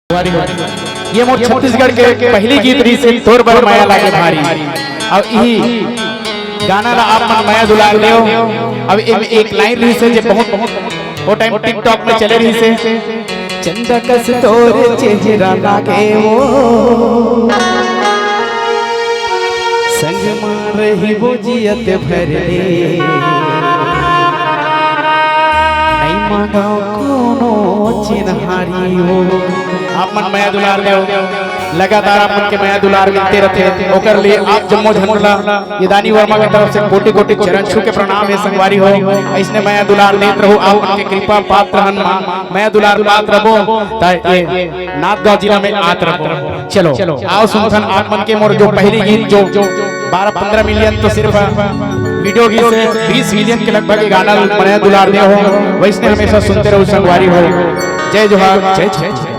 ये मोर छत्तीसगढ़ के पहली गीत रही से तोर बर माया लागे भारी। अब यही गाना ला आप मन माया दुलार देओ। अब एक लाइन रही से जे बहुत वो टाइम टिकटॉक में चले रही से चंदा कस तोर चेहरा लागे वो संग मार ही वो जियत भरले नहीं मांगा कोनो चिन्हारी हो। आप मन माया दुलार देओ, लगातार आप मन के माया दुलार मिलते रहते हैं। ओकर लिए आप जम्मो झनला ये दानी वर्मा की तरफ से कोटि कोटि चरण छू के प्रणाम है संगवारी हो। ऐसने माया दुलार देत रहो, आप उनके कृपा पात्र हन माया दुलार पात्र रहो ताकि नाथगांव जिला में आत रहो। चलो आओ सुनथन आप मन के मोर जो पहली गीत जो 12-15 मिलियन तो सिर्फ वीडियो गीत से 20 मिलियन के लगभग गाना माया दुलार दे हो। वैसने हमेशा सुनते रहो संगवारी हो। जय जोहार, जय जय जय।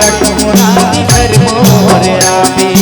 रखमुरारी घर मोर आवे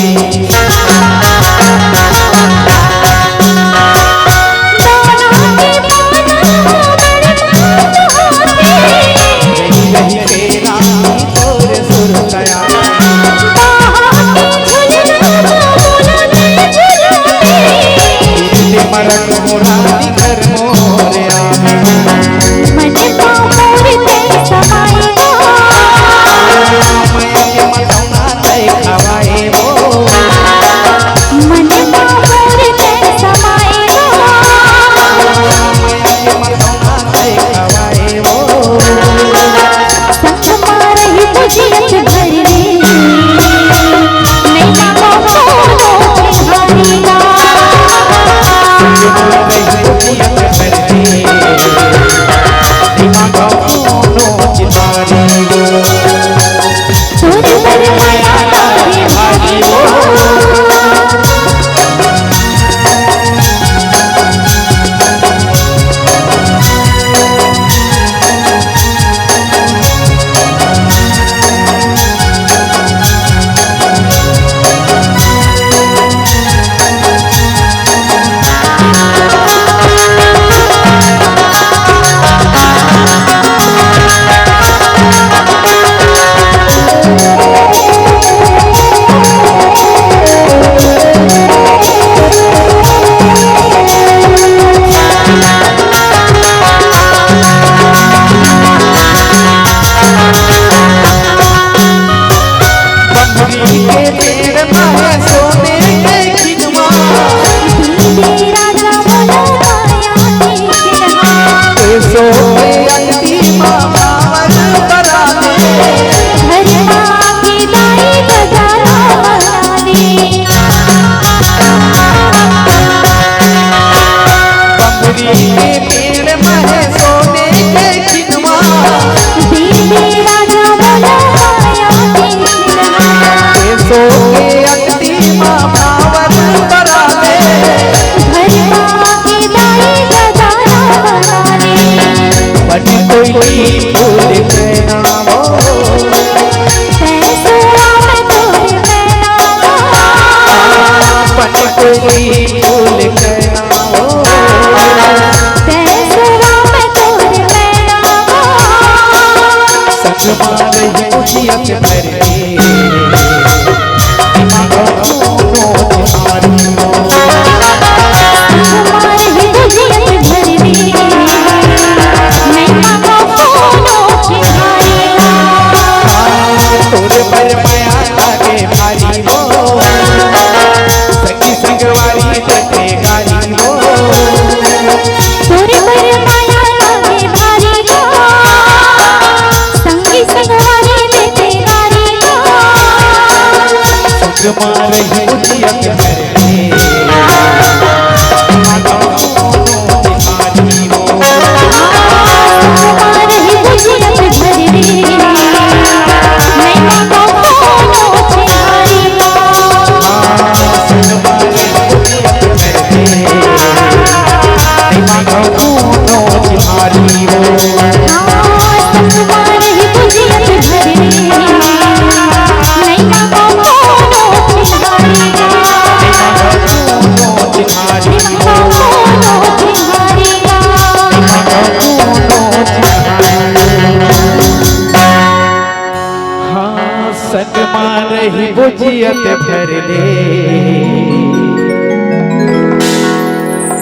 बुझियत भर ले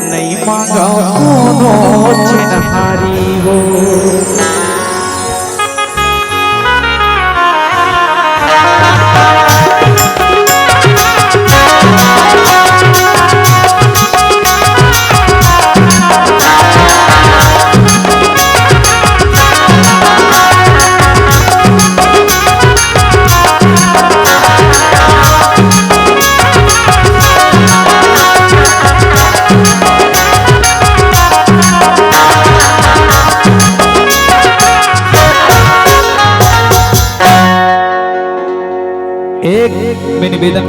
नहीं मांगा कोनो चिन्हारी हो एक मैं निवेदन